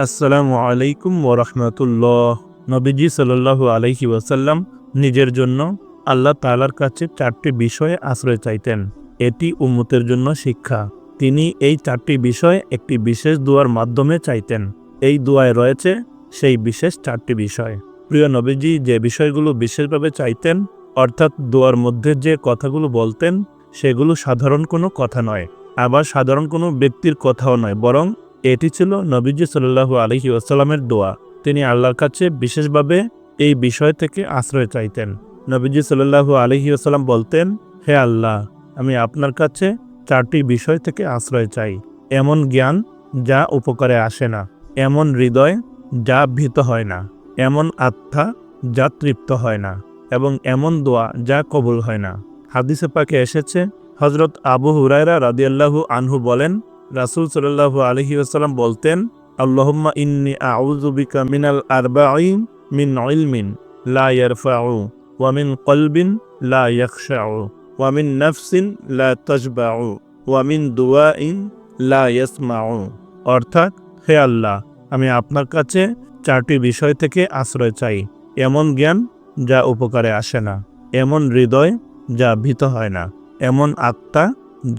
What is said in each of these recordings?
আসসালামু আলাইকুম ওরহমতুল্লাহ। নবীজি সাল্লাল্লাহু আলাইহি ওয়াসাল্লাম নিজের জন্য আল্লাহ তাআলার কাছে 4টি বিষয়ে আশ্রয় চাইতেন। এটি উম্মতের জন্য শিক্ষা। তিনি এই 4টি বিষয় একটি বিশেষ দোয়ার মাধ্যমে চাইতেন। এই দোয়ায় রয়েছে সেই বিশেষ 4টি বিষয়। প্রিয় নবীজি যে বিষয়গুলো বিশেষভাবে চাইতেন, অর্থাৎ দোয়ার মধ্যে যে কথাগুলো বলতেন, সেগুলো সাধারণ কোনো কথা নয়, আবার সাধারণ কোনো ব্যক্তির কথাও নয়, বরং এটি ছিল নবীজি সাল্লাল্লাহু আলাইহি ওয়াসাল্লামের দোয়া। তিনি আল্লাহর কাছে বিশেষভাবে এই বিষয় থেকে আশ্রয় চাইতেন। নবীজি সাল্লাল্লাহু আলাইহি ওয়াসাল্লাম বলতেন, হে আল্লাহ, আমি আপনার কাছে 4টি বিষয় থেকে আশ্রয় চাই। এমন জ্ঞান যা উপকারে আসে না, এমন হৃদয় যা ভীত হয় না, এমন আত্মা যা তৃপ্ত হয় না, এবং এমন দোয়া যা কবুল হয় না। হাদিসে পাকে এসেছে, হযরত আবু হুরায়রা রাদিয়াল্লাহু আনহু বলেন, রাসূল সাল্লাল্লাহু আলাইহি ওয়াসাল্লাম বলতেন, আল্লাহুম্মা ইন্নী আউযু বিকা মিনাল আরবাঈন মিন ইলমিন লা ইয়ারফাউ ওয়া মিন কলবিন লা ইয়াখশাউ ওয়া মিন নাফসিন লা তাশবাউ ওয়া মিন দুআইন লা ইয়াসমাউ। অর্থাৎ, হে আল্লাহ, আমি আপনার কাছে 4টি বিষয় থেকে আশ্রয় চাই। এমন জ্ঞান যা উপকারে আসে না, এমন হৃদয় যা ভীত হয় না, এমন আত্মা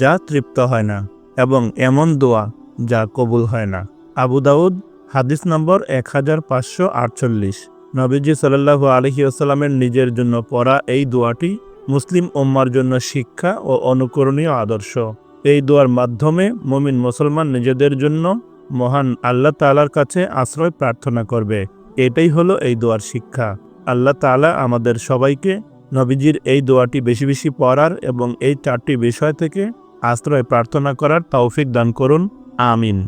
যা তৃপ্ত হয় না, এবং এমন দোয়া যা কবুল হয় না। আবু দাউদ, হাদিস নম্বর 1548। নবীজি সাল্লাল্লাহু আলাইহি ওয়াসাল্লামের নিজের জন্য পড়া এই দোয়াটি মুসলিম উম্মার জন্য শিক্ষা ও অনুকরণীয় আদর্শ। এই দোয়ার মাধ্যমে মুমিন মুসলমান নিজেদের জন্য মহান আল্লাহ তাআলার কাছে আশ্রয় প্রার্থনা করবে। এটাই হলো এই দোয়ার শিক্ষা। আল্লাহ তাআলা আমাদের সবাইকে নবীজির এই দোয়াটি বেশি বেশি পড়ার এবং এই 4টি বিষয় থেকে আশ্রয় প্রার্থনা করার তৌফিক দান করুন। আমিন।